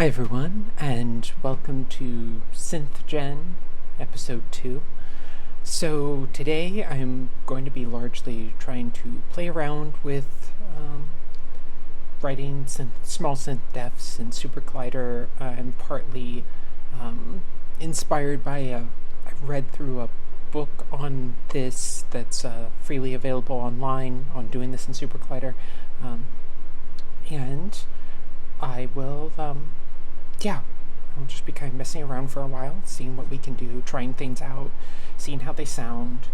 Hi everyone, and welcome to SynthGen episode 2. So today I'm going to be largely trying to play around with writing small synth defs in SuperCollider. I'm partly inspired by I read through a book on this that's freely available online on doing this in SuperCollider, and I will I'll just be kind of messing around for a while, seeing what we can do, trying things out, seeing how they sound,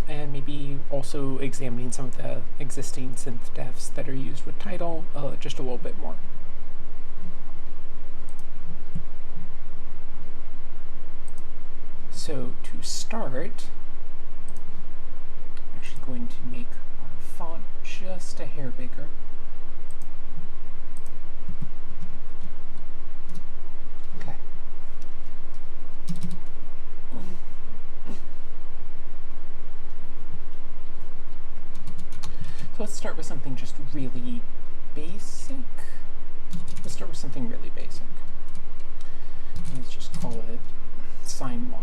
and maybe also examining some of the existing synth defs that are used with Tidal just a little bit more. So to start, I'm actually going to make our font just a hair bigger. So let's start with something just really basic. Let's start with something really basic. Let's just call it sine 1.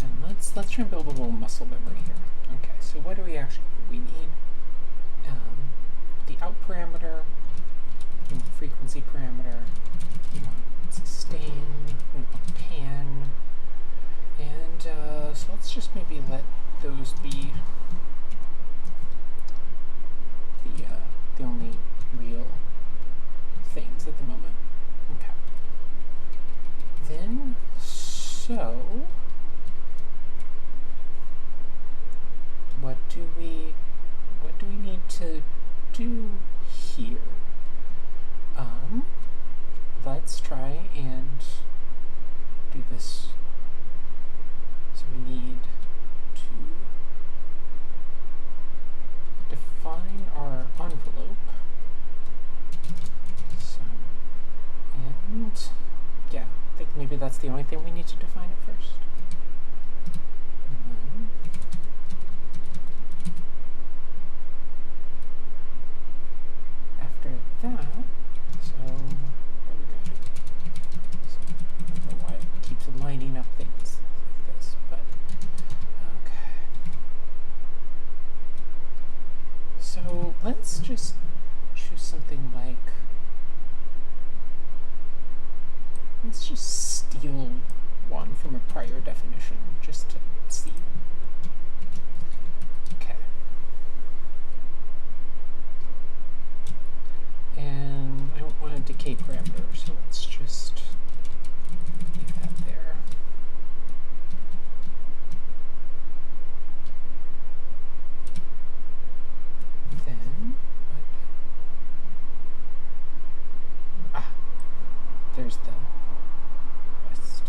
And let's try and build a little muscle memory here. Okay, so what do we need? The out parameter, we want frequency parameter, we want sustain, we want pan, and so let's just maybe let those be the only real things at the moment. Okay. Then, so what do we need to do here? Let's try and do this. So we need to define our envelope. So, and yeah, I think maybe that's the only thing we need to define at first. And then after that, so what we got here? So, I don't know why it keeps lining up things like this, but okay. So let's just choose something like, let's just steal one from a prior definition just to see. Okay. And I don't want a decay parameter, so let's just leave that there. Then, there's the west.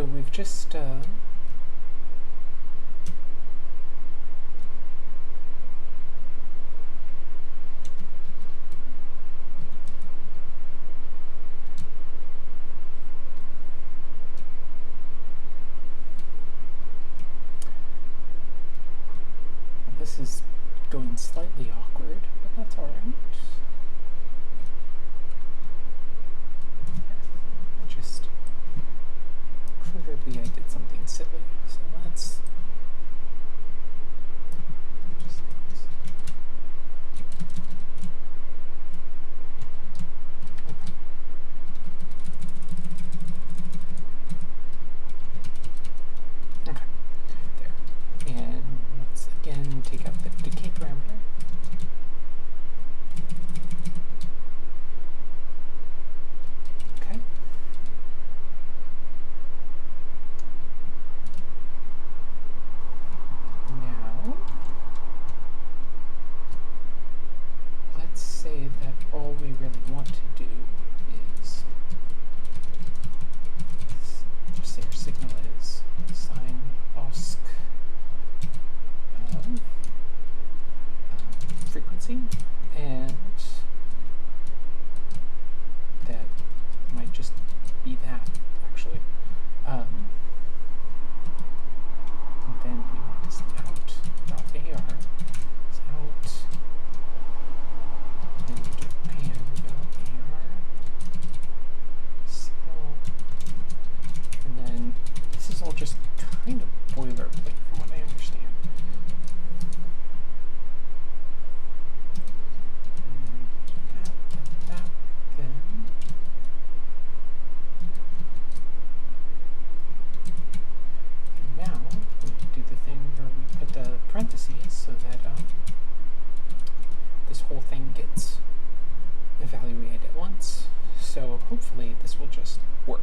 so we've just this is going slightly awkward, but that's all right. I just clearly I did something silly, so let's just okay, there. And let's again take out the decay parameter. Okay. Now, let's say that all we really want to do is just say our signal is sine osc frequency, and that might just be that, actually. And then we want this out.ar, it's out, and we do pan.ar, signal, and then this is all just kind of boilerplate from what I understand. Parentheses so that this whole thing gets evaluated at once. So hopefully this will just work.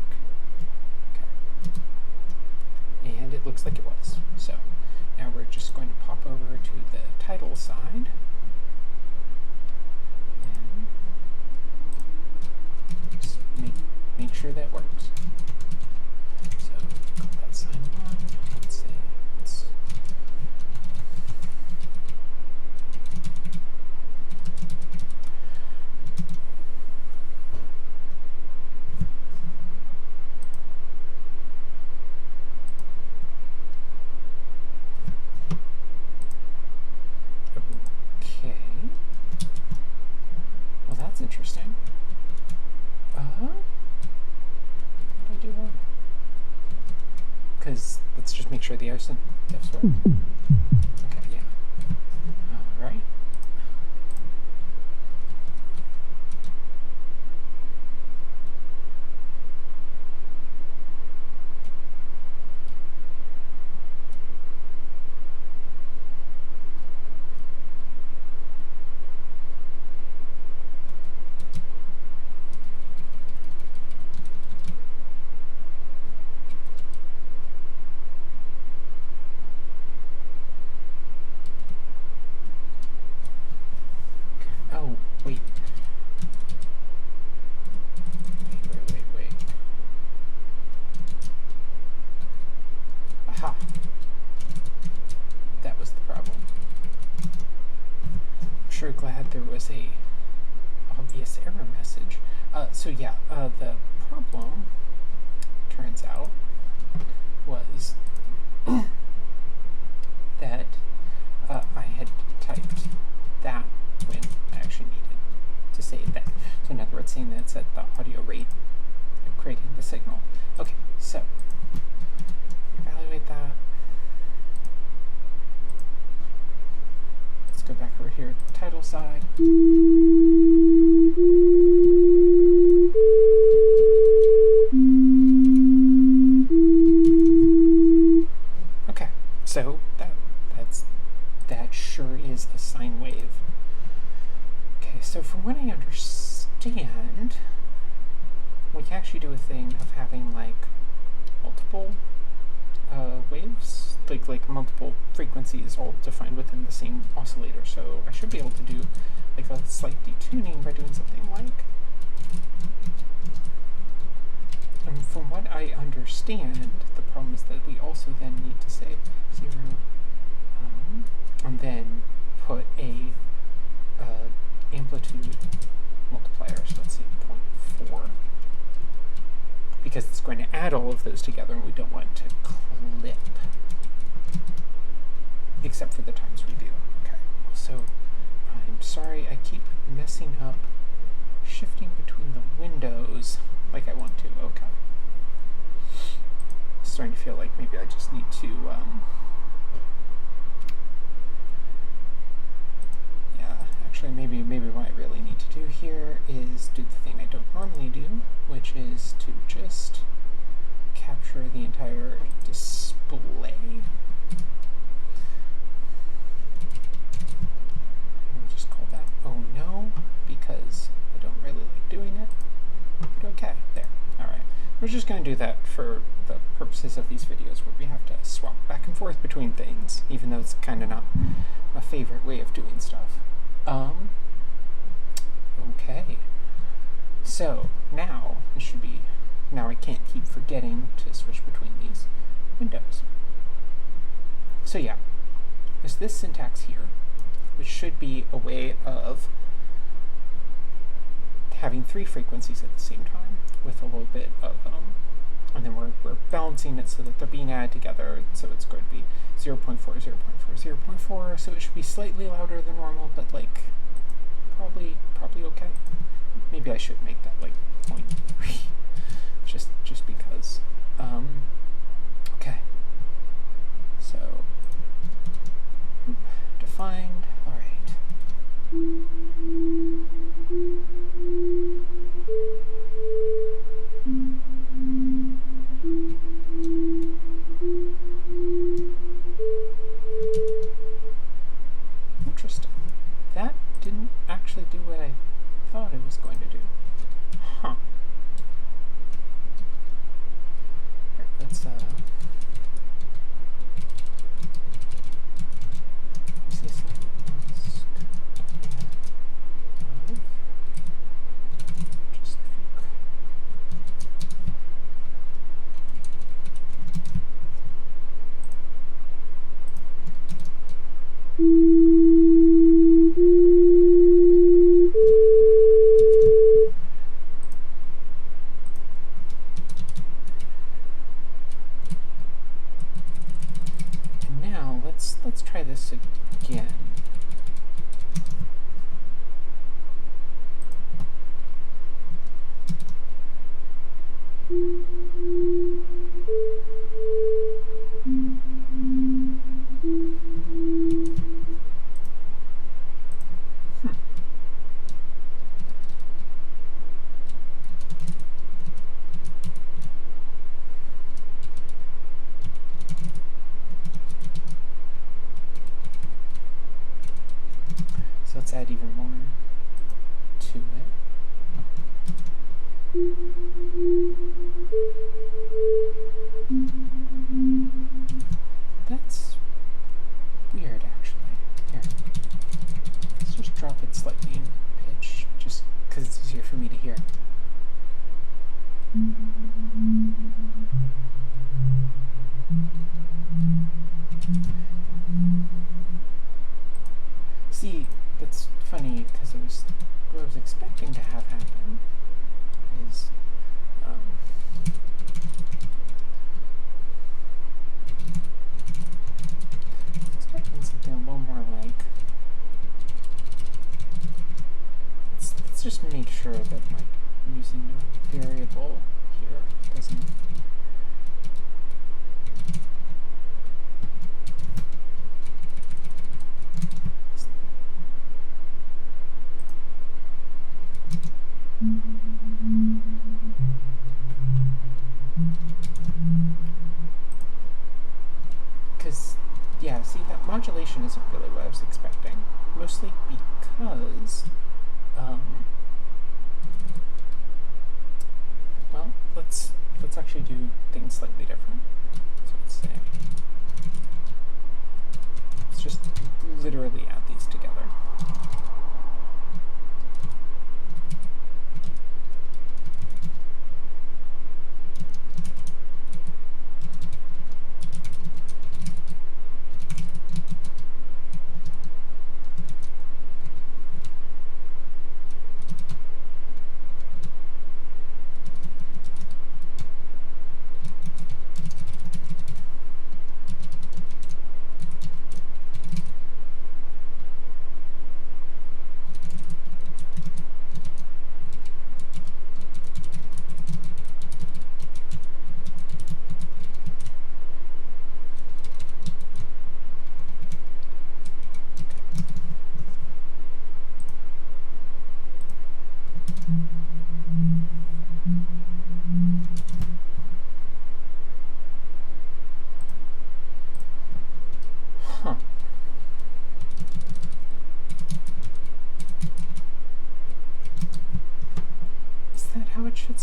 Okay. And it looks like it was. So now we're just going to pop over to the title side and just make sure that works. So call that sign 1. Let's say it's okay. Well, that's interesting. What did I do wrong? Because let's just make sure the OSINT diffs work. Okay, yeah. All right. Oh, wait. Wait. Aha. That was the problem. I'm sure glad there was a obvious error message. So yeah, the problem, turns out, was that I had typed that when I actually needed to say that. So in other words, saying that it's at the audio rate of creating the signal. Okay, so evaluate that. Let's go back over here to the title side. Okay, so that sure is a sine wave. Okay, so from what I understand, we can actually do a thing of having like multiple waves, like multiple frequencies all defined within the same oscillator. So I should be able to do like a slight detuning by doing something like And from what I understand, the problem is that we also then need to say 0, and then put a amplitude multiplier, so let's say 0.4, because it's going to add all of those together and we don't want to clip, except for the times we do. Okay, so I'm sorry I keep messing up shifting between the windows like I want to. Okay. Starting to feel like maybe I just need to actually maybe what I really need to do here is do the thing I don't normally do, which is to just capture the entire display. We'll just call that oh no, because I don't really like doing it. But okay, there. Alright. We're just going to do that for the purposes of these videos where we have to swap back and forth between things, even though it's kind of not my favorite way of doing stuff. Okay. So now it should be, now I can't keep forgetting to switch between these windows. So yeah, there's this syntax here, which should be a way of having 3 frequencies at the same time with a little bit of, and then we're balancing it so that they're being added together, so it's going to be 0.4, 0.4, 0.4, so it should be slightly louder than normal, but like probably okay. Maybe I should make that like 0.3, just because. Okay, so defined. All right. Interesting. That didn't actually do what I thought it was going to do. Huh. Here, let's see something else. Just and now let's try this again. So let's add even more to it. That's weird, actually. Here. Let's just drop it slightly in pitch, just because it's easier for me to hear. See, that's funny, because it was what I was expecting to have happen is expecting something a little more like, let's just make sure that like using a variable here doesn't because, yeah, see, that modulation isn't really what I was expecting. Mostly because, well, let's actually do things slightly different. So let's say, let's just literally add these together.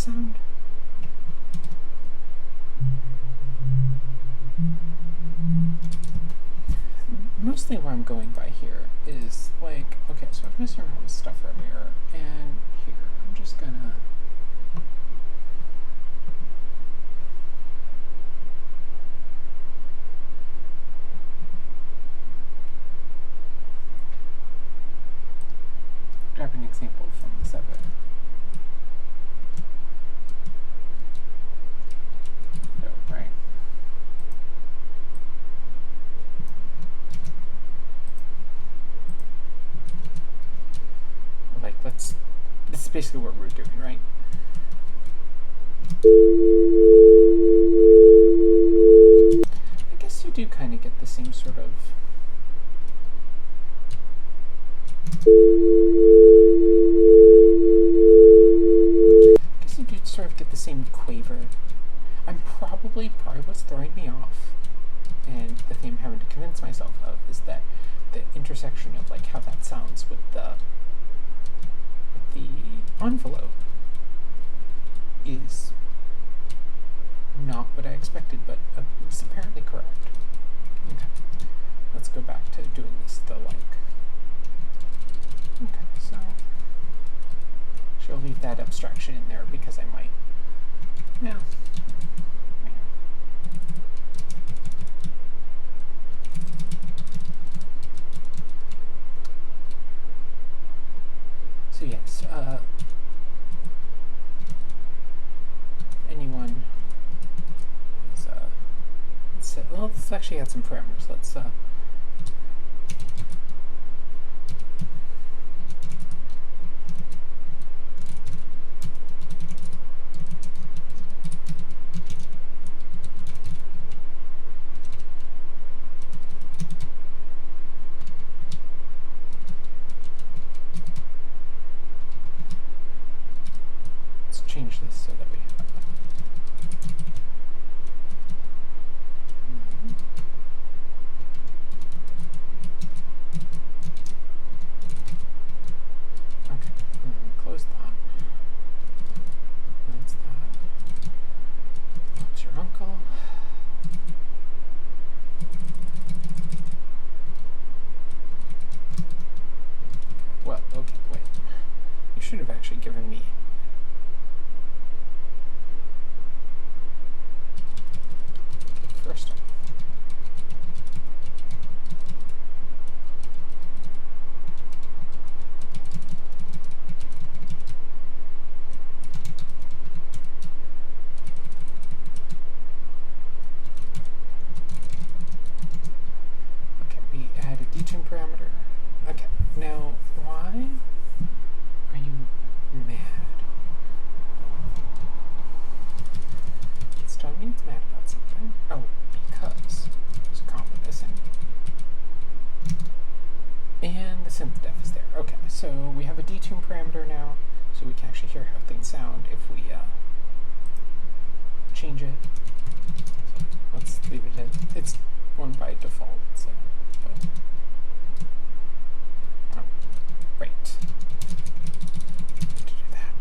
sound? Mostly what I'm going by here is like, okay, so I was messing around with stuff earlier, and here, I'm just gonna grab an example from this other. No, right? Like, this is basically what we're doing, right? I guess you do kind of get the same sort of get the same quaver. I'm probably what's throwing me off, and the thing I'm having to convince myself of is that the intersection of like how that sounds with the envelope is not what I expected, but it's apparently correct. Okay, let's go back to doing this the like. Okay, so she'll leave that abstraction in there because I might. Yeah. So yes, anyone is, let's actually add some parameters. Let's change this so that we have okay, and then close that. That's that. That's your uncle. Well, okay, wait. You should have actually given me first off. Okay, we add a detuned parameter. Okay, now why are you mad? It's telling me it's mad about something. Oh, because there's a comma missing. And the synth def is there. Okay, so we have a detune parameter now, so we can actually hear how things sound if we change it. So let's leave it in. It's one by default, so. But, oh, right. To do that.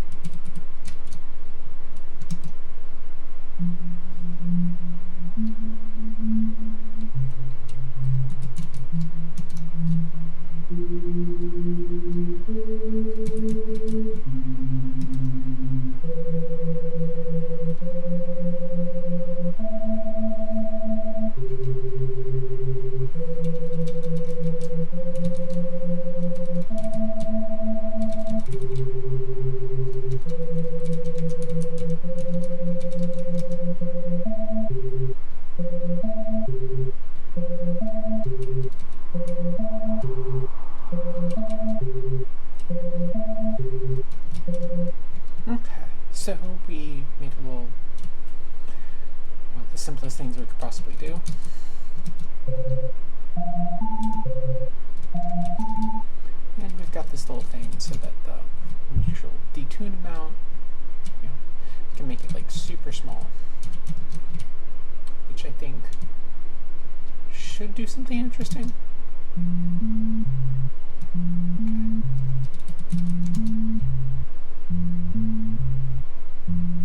Okay, so we made a little, one of the simplest things we could possibly do. And we've got this little thing so that the initial detune amount, you know, we can make it like super small, which I think should do something interesting. Okay.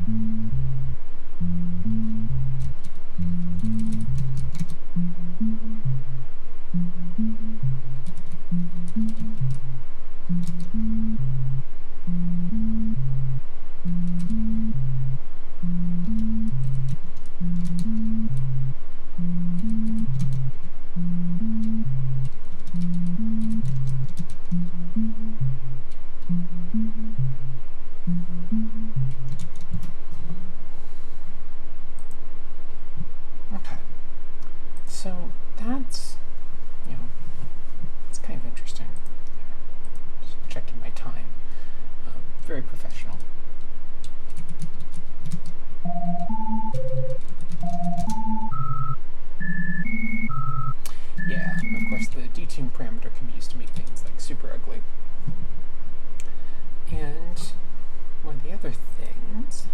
So that's, it's kind of interesting. Just checking my time. Very professional. Yeah, of course the detuned parameter can be used to make things like super ugly. And one of the other things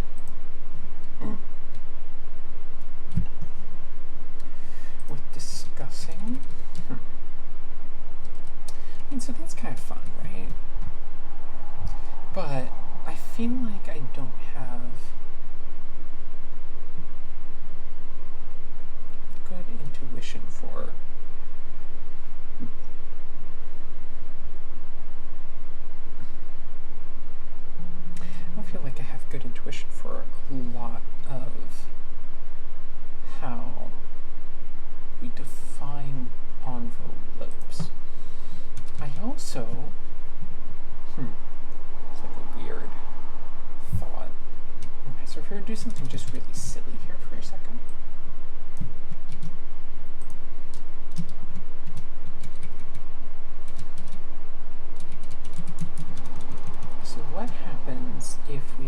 worth discussing. And so that's kind of fun, right? But I feel like I don't have good intuition for I don't feel like I have good intuition for a lot of how we define envelopes. I also, it's like a weird thought. Okay, so if we were to do something just really silly here for a second. So what happens if we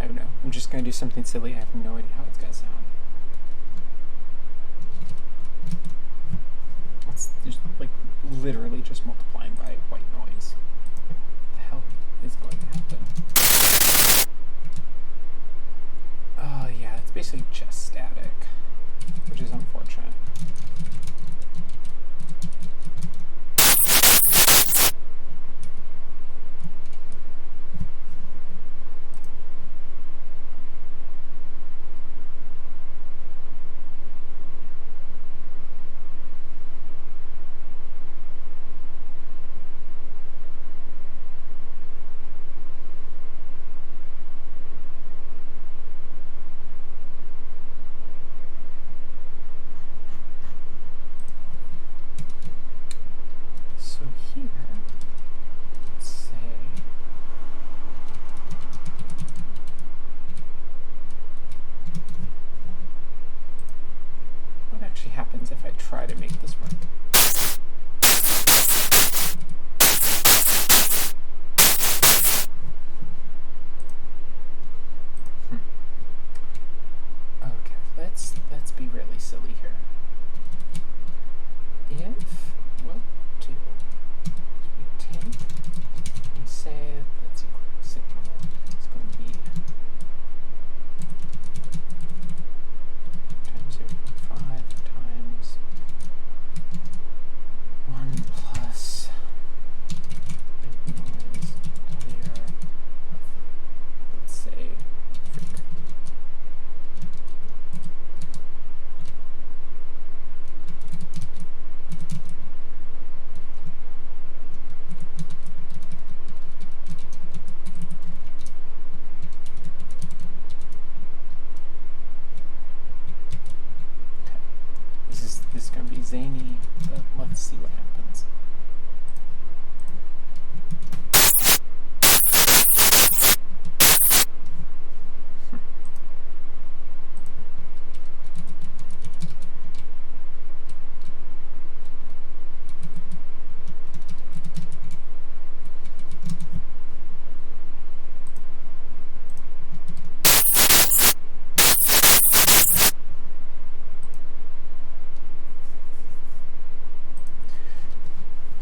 I don't know. I'm just going to do something silly. I have no idea how it's going to sound. It's just literally just multiplying by white noise. What the hell is going to happen? Yeah, it's basically just static, which is unfortunate. So here, let's say what actually happens if I try to make this work? Okay, let's be really silly here. If what do we take and say that's equal to signal, it's going to be times 0.5 times 1 plus white noise layer of, let's say, freak. This is going to be zany, but let's see what happens.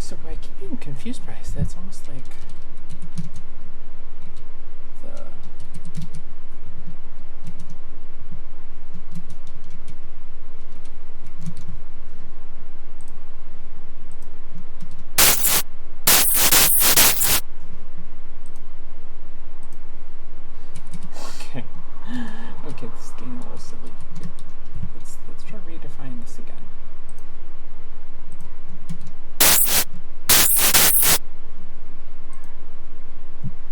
So I keep being confused by this. That's almost like the okay. Okay, this is getting a little silly. Here. Let's try redefining this again.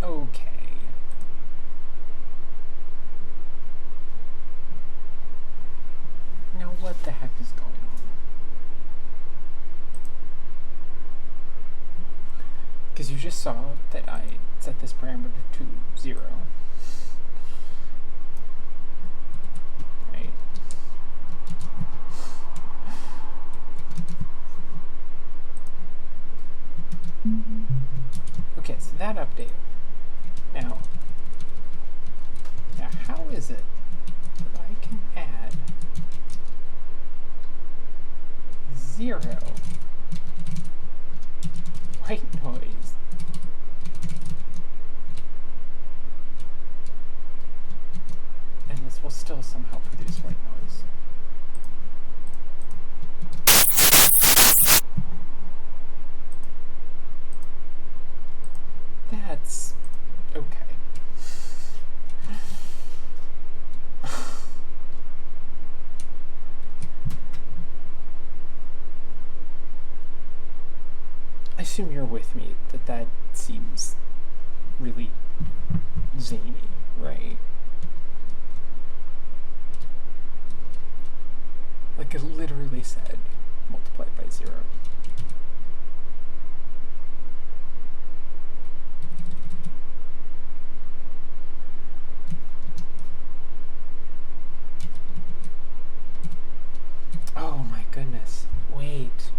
Okay. just saw that I set this parameter to 0. Right? Okay, so that update. Now how is it that I can add 0 white noise and this will still somehow produce white noise? That's okay. I assume you're with me that that seems really zany, right? Like it literally said multiplied by 0. Oh my goodness. Wait.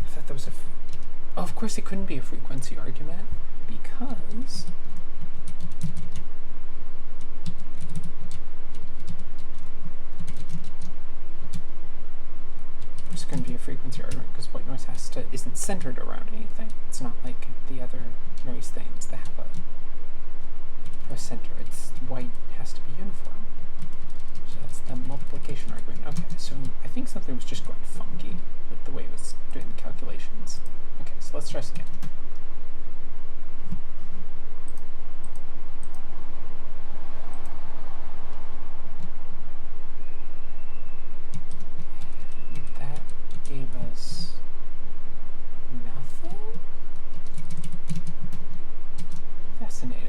I thought that was oh, of course it couldn't be a frequency argument because there's going to be a frequency argument because white noise isn't centered around anything. It's not like the other noise things that have a center. It's white has to be uniform. So that's the multiplication argument. Okay, so I think something was just going funky with the way it was doing the calculations. Okay, so let's try this again. And that gave us nothing? Fascinating.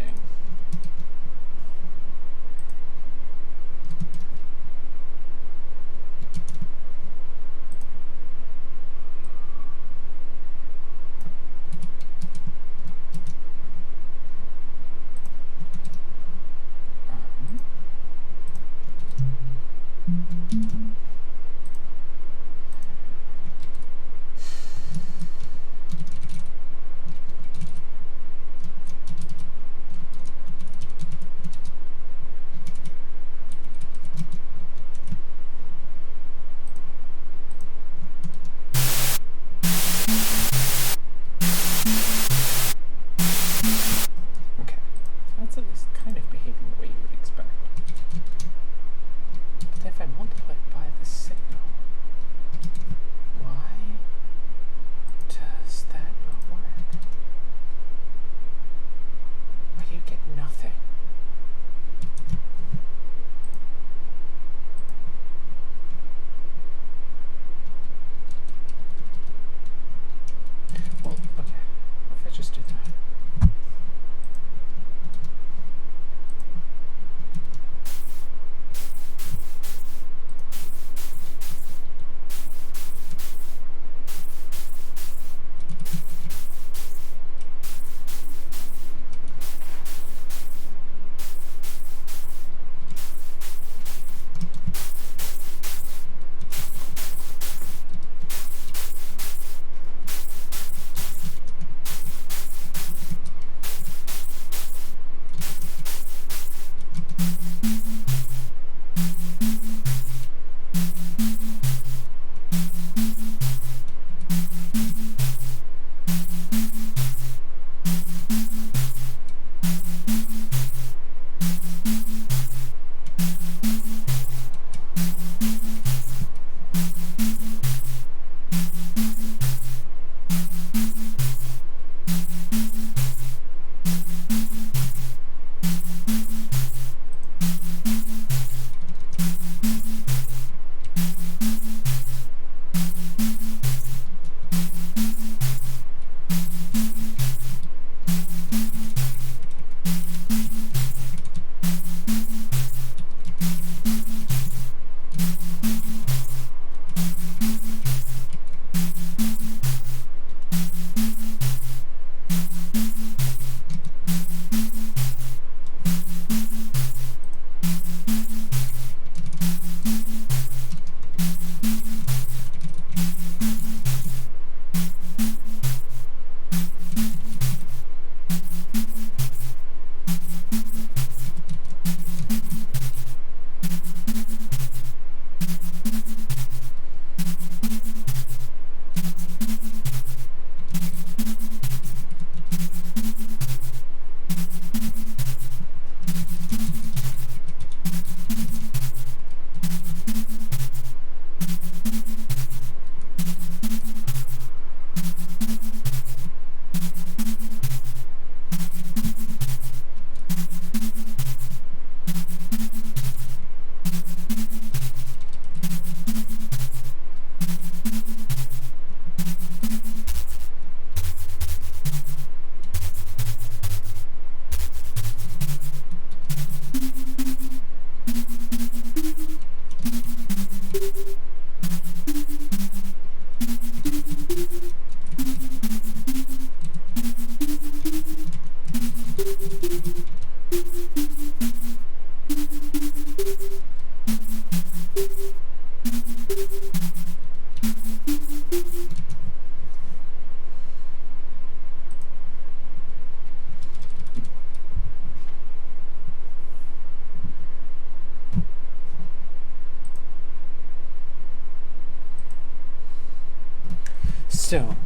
So,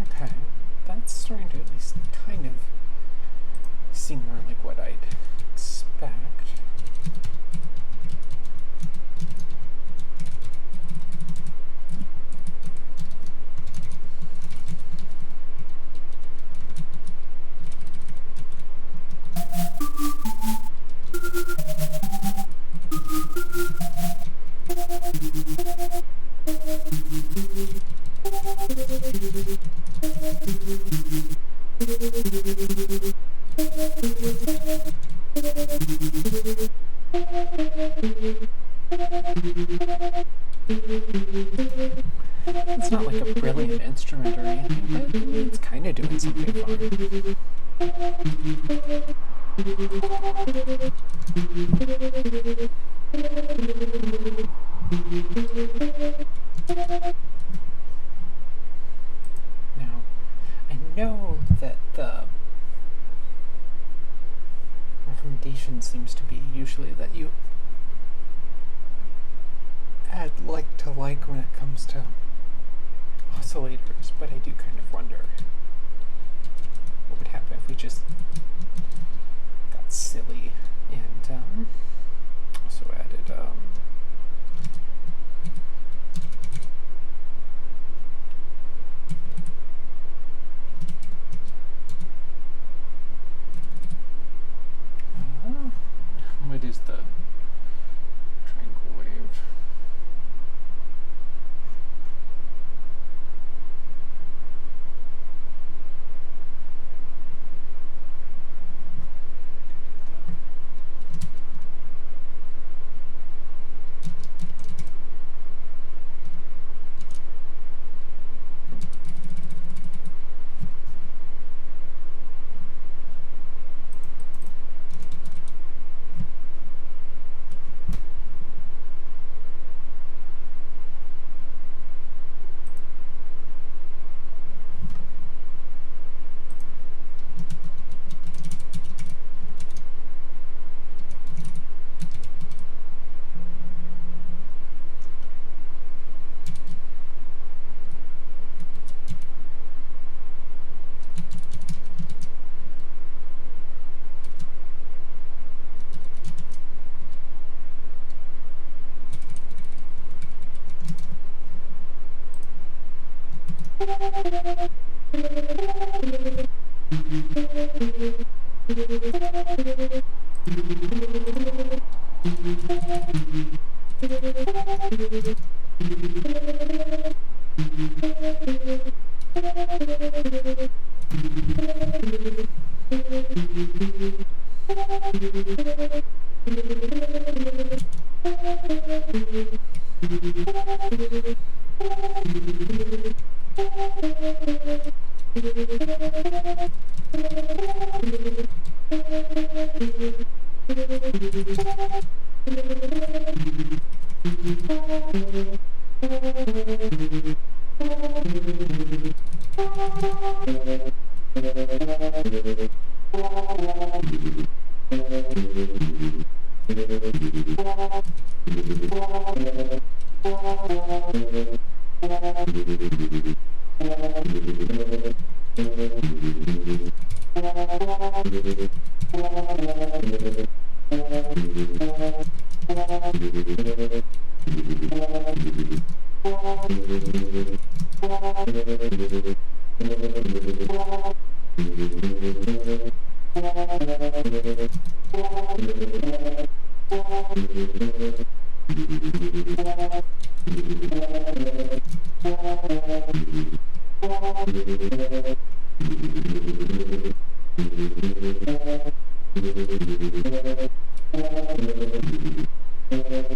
okay, that's starting to at least kind of seem more like what I'd expect. It's not like a brilliant instrument or anything, but it's kind of doing something fun. Now, I know that the recommendation seems to be usually that you add like to like when it comes to oscillators, but I do kind of wonder what would happen if we just got silly and also added what is the triangle wave? Maybe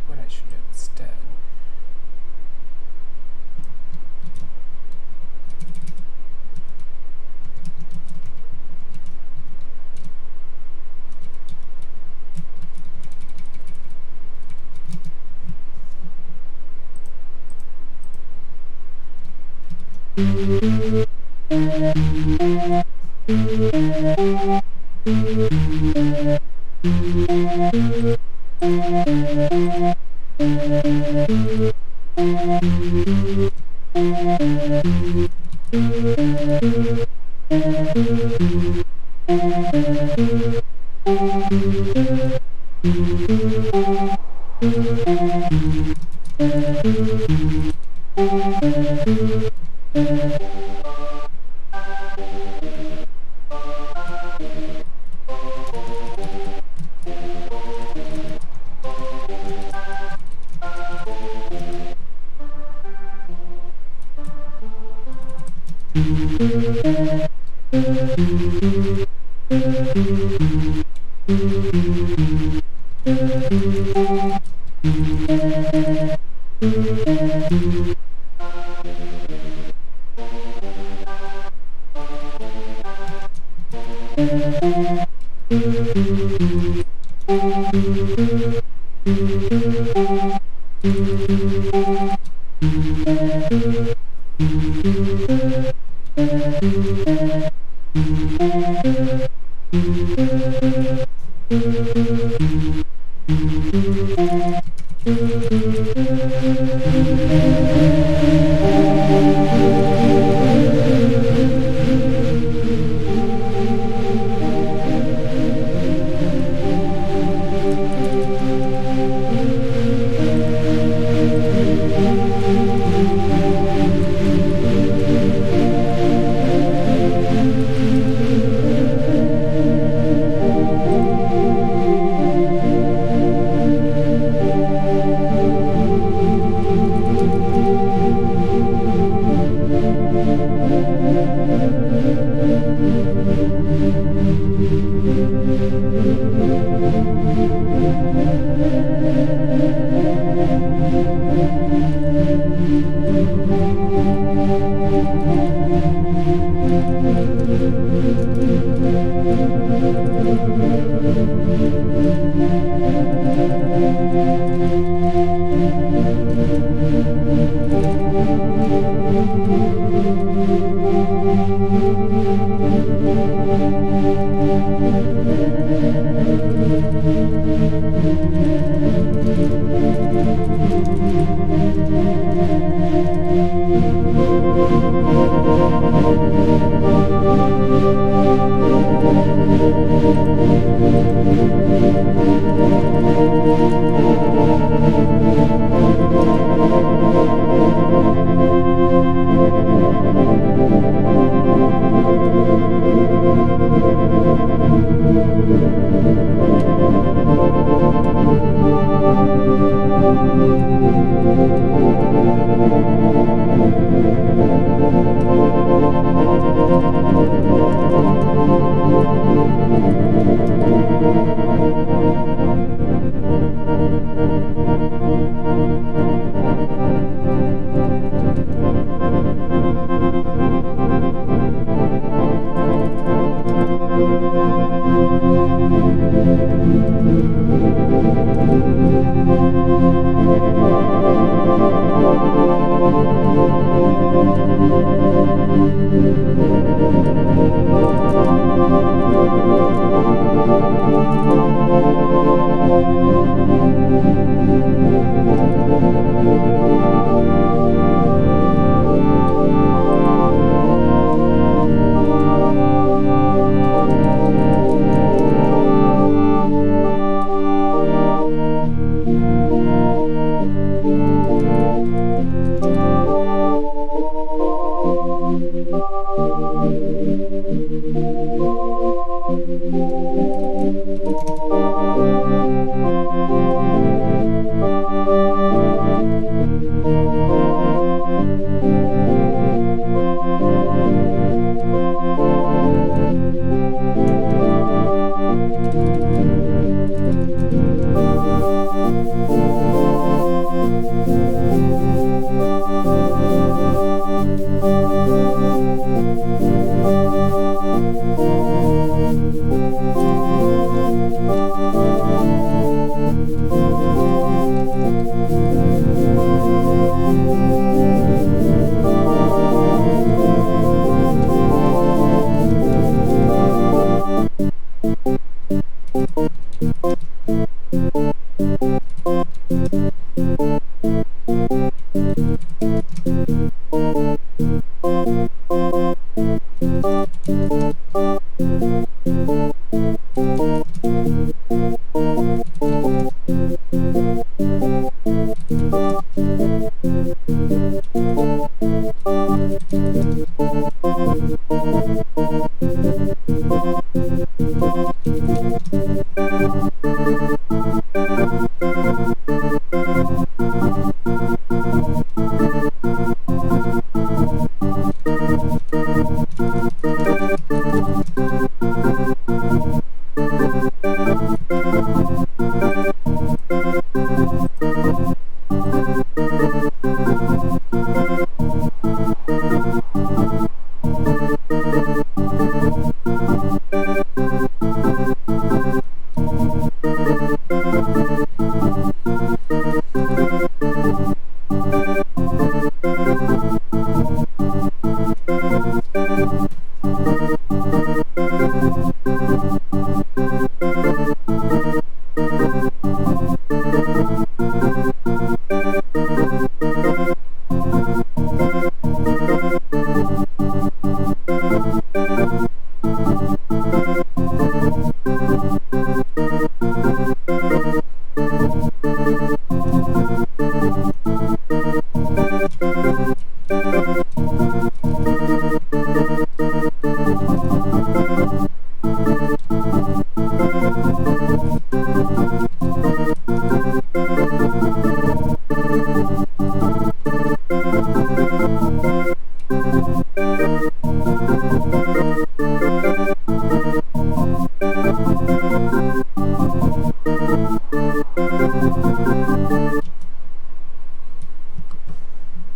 what I should do instead.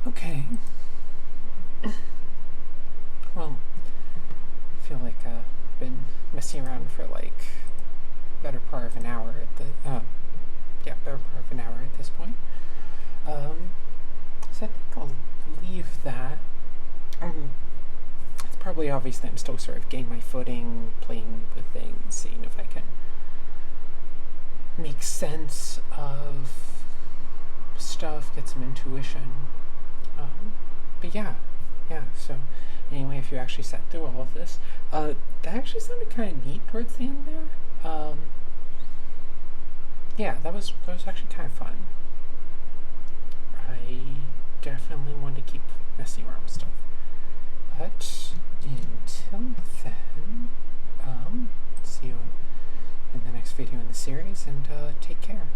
Okay. Well, I feel like I've been messing around for like better part of an hour at the better part of an hour at this point. So I think I'll leave that. It's probably obvious that I'm still sort of getting my footing, playing with things, seeing if I can make sense of stuff, get some intuition. But yeah, Yeah, so anyway, if you actually sat through all of this, that actually sounded kind of neat towards the end there. Yeah, that was actually kind of fun. I definitely want to keep messing around with stuff. But until then, see you in the next video in the series, and take care.